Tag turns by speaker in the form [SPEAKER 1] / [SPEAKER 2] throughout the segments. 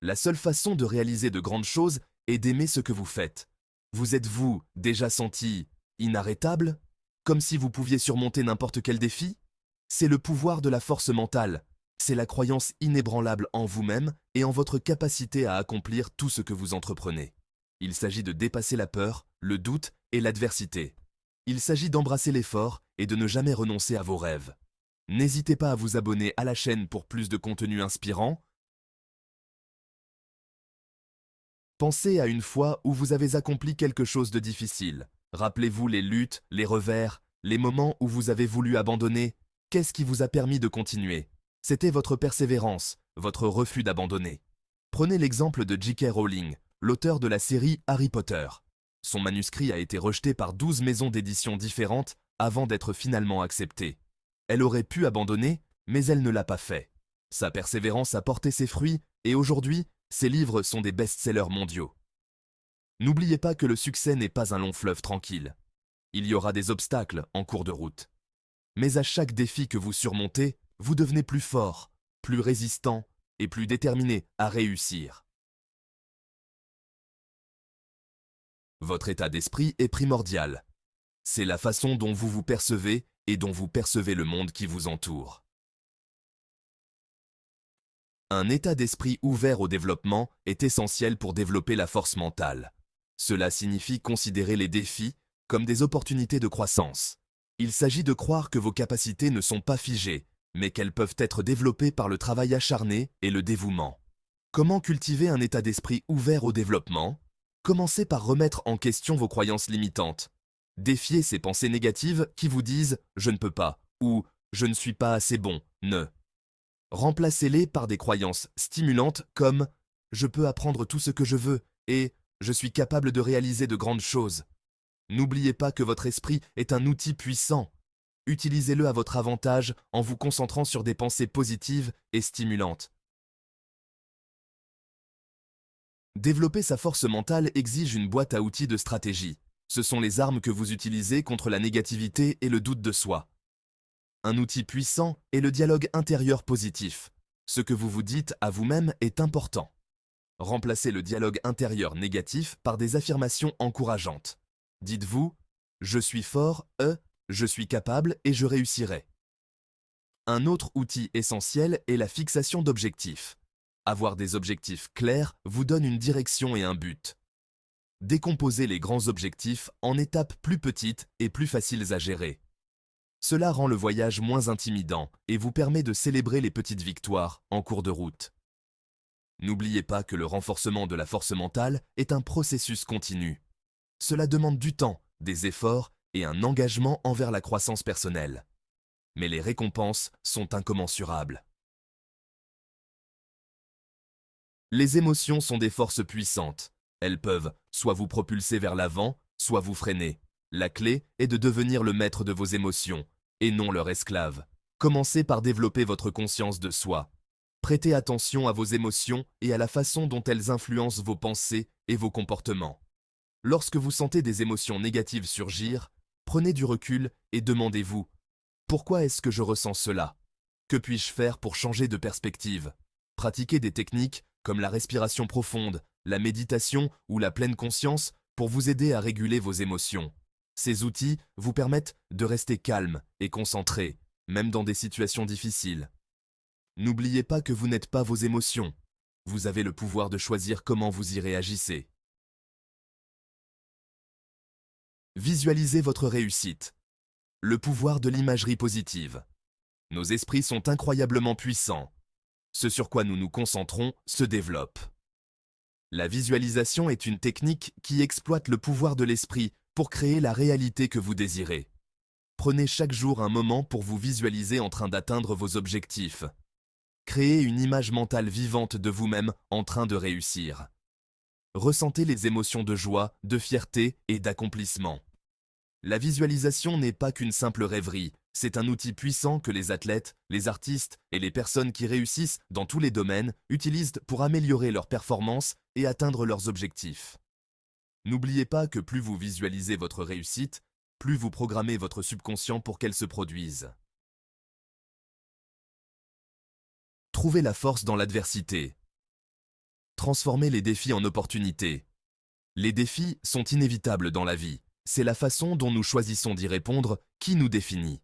[SPEAKER 1] La seule façon de réaliser de grandes choses est d'aimer ce que vous faites. Vous êtes-vous déjà senti inarrêtable? Comme si vous pouviez surmonter n'importe quel défi? C'est le pouvoir de la force mentale. C'est la croyance inébranlable en vous-même et en votre capacité à accomplir tout ce que vous entreprenez. Il s'agit de dépasser la peur, le doute et l'adversité. Il s'agit d'embrasser l'effort et de ne jamais renoncer à vos rêves. N'hésitez pas à vous abonner à la chaîne pour plus de contenu inspirant. Pensez à une fois où vous avez accompli quelque chose de difficile. Rappelez-vous les luttes, les revers, les moments où vous avez voulu abandonner. Qu'est-ce qui vous a permis de continuer? C'était votre persévérance, votre refus d'abandonner. Prenez l'exemple de J.K. Rowling, l'auteur de la série Harry Potter. Son manuscrit a été rejeté par 12 maisons d'édition différentes avant d'être finalement accepté. Elle aurait pu abandonner, mais elle ne l'a pas fait. Sa persévérance a porté ses fruits et aujourd'hui, ses livres sont des best-sellers mondiaux. N'oubliez pas que le succès n'est pas un long fleuve tranquille. Il y aura des obstacles en cours de route. Mais à chaque défi que vous surmontez, vous devenez plus fort, plus résistant et plus déterminé à réussir. Votre état d'esprit est primordial. C'est la façon dont vous vous percevez et dont vous percevez le monde qui vous entoure. Un état d'esprit ouvert au développement est essentiel pour développer la force mentale. Cela signifie considérer les défis comme des opportunités de croissance. Il s'agit de croire que vos capacités ne sont pas figées, mais qu'elles peuvent être développées par le travail acharné et le dévouement. Comment cultiver un état d'esprit ouvert au développement? Commencez par remettre en question vos croyances limitantes. Défiez ces pensées négatives qui vous disent « je ne peux pas » ou « je ne suis pas assez bon, ne ». Remplacez-les par des croyances stimulantes comme « je peux apprendre tout ce que je veux » et « je suis capable de réaliser de grandes choses ». N'oubliez pas que votre esprit est un outil puissant. Utilisez-le à votre avantage en vous concentrant sur des pensées positives et stimulantes. Développer sa force mentale exige une boîte à outils de stratégie. Ce sont les armes que vous utilisez contre la négativité et le doute de soi. Un outil puissant est le dialogue intérieur positif. Ce que vous vous dites à vous-même est important. Remplacez le dialogue intérieur négatif par des affirmations encourageantes. Dites-vous « Je suis fort, je suis capable et je réussirai ». Un autre outil essentiel est la fixation d'objectifs. Avoir des objectifs clairs vous donne une direction et un but. Décomposez les grands objectifs en étapes plus petites et plus faciles à gérer. Cela rend le voyage moins intimidant et vous permet de célébrer les petites victoires en cours de route. N'oubliez pas que le renforcement de la force mentale est un processus continu. Cela demande du temps, des efforts et un engagement envers la croissance personnelle. Mais les récompenses sont incommensurables. Les émotions sont des forces puissantes. Elles peuvent soit vous propulser vers l'avant, soit vous freiner. La clé est de devenir le maître de vos émotions, et non leur esclave. Commencez par développer votre conscience de soi. Prêtez attention à vos émotions et à la façon dont elles influencent vos pensées et vos comportements. Lorsque vous sentez des émotions négatives surgir, prenez du recul et demandez-vous « Pourquoi est-ce que je ressens cela? Que puis-je faire pour changer de perspective ?» Pratiquez des techniques comme la respiration profonde, la méditation ou la pleine conscience pour vous aider à réguler vos émotions. Ces outils vous permettent de rester calme et concentré, même dans des situations difficiles. N'oubliez pas que vous n'êtes pas vos émotions. Vous avez le pouvoir de choisir comment vous y réagissez. Visualisez votre réussite. Le pouvoir de l'imagerie positive. Nos esprits sont incroyablement puissants. Ce sur quoi nous nous concentrons se développe. La visualisation est une technique qui exploite le pouvoir de l'esprit pour créer la réalité que vous désirez. Prenez chaque jour un moment pour vous visualiser en train d'atteindre vos objectifs. Créez une image mentale vivante de vous-même en train de réussir. Ressentez les émotions de joie, de fierté et d'accomplissement. La visualisation n'est pas qu'une simple rêverie, c'est un outil puissant que les athlètes, les artistes et les personnes qui réussissent dans tous les domaines utilisent pour améliorer leurs performances et atteindre leurs objectifs. N'oubliez pas que plus vous visualisez votre réussite, plus vous programmez votre subconscient pour qu'elle se produise. Trouvez la force dans l'adversité. Transformez les défis en opportunités. Les défis sont inévitables dans la vie. C'est la façon dont nous choisissons d'y répondre qui nous définit.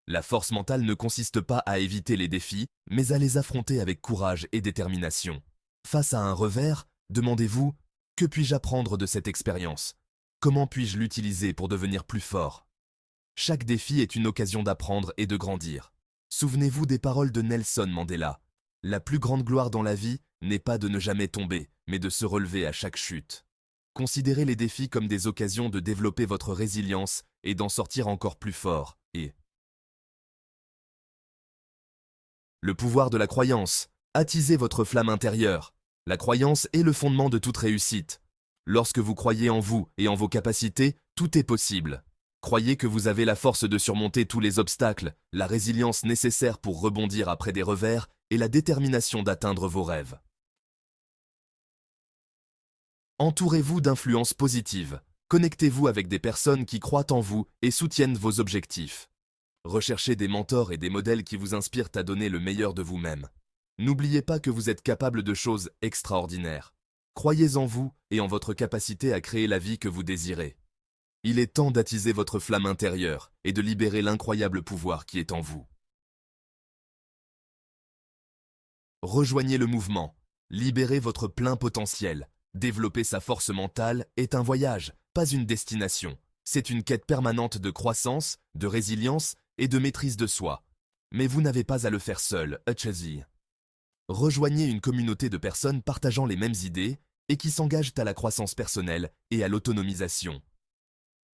[SPEAKER 1] La force mentale ne consiste pas à éviter les défis, mais à les affronter avec courage et détermination. Face à un revers, demandez-vous « Que puis-je apprendre de cette expérience ? Comment puis-je l'utiliser pour devenir plus fort ?» Chaque défi est une occasion d'apprendre et de grandir. Souvenez-vous des paroles de Nelson Mandela. La plus grande gloire dans la vie n'est pas de ne jamais tomber, mais de se relever à chaque chute. Considérez les défis comme des occasions de développer votre résilience et d'en sortir encore plus fort. Et le pouvoir de la croyance. Attisez votre flamme intérieure. La croyance est le fondement de toute réussite. Lorsque vous croyez en vous et en vos capacités, tout est possible. Croyez que vous avez la force de surmonter tous les obstacles, la résilience nécessaire pour rebondir après des revers et la détermination d'atteindre vos rêves. Entourez-vous d'influences positives. Connectez-vous avec des personnes qui croient en vous et soutiennent vos objectifs. Recherchez des mentors et des modèles qui vous inspirent à donner le meilleur de vous-même. N'oubliez pas que vous êtes capable de choses extraordinaires. Croyez en vous et en votre capacité à créer la vie que vous désirez. Il est temps d'attiser votre flamme intérieure et de libérer l'incroyable pouvoir qui est en vous. Rejoignez le mouvement. Libérez votre plein potentiel. Développer sa force mentale est un voyage, pas une destination. C'est une quête permanente de croissance, de résilience et de maîtrise de soi. Mais vous n'avez pas à le faire seul, Hutchesy. Rejoignez une communauté de personnes partageant les mêmes idées et qui s'engagent à la croissance personnelle et à l'autonomisation.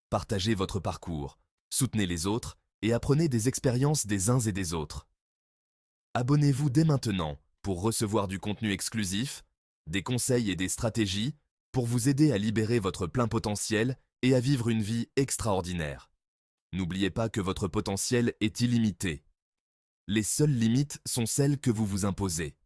[SPEAKER 1] Partagez votre parcours, soutenez les autres et apprenez des expériences des uns et des autres. Abonnez-vous dès maintenant pour recevoir du contenu exclusif, des conseils et des stratégies pour vous aider à libérer votre plein potentiel et à vivre une vie extraordinaire. N'oubliez pas que votre potentiel est illimité. Les seules limites sont celles que vous vous imposez.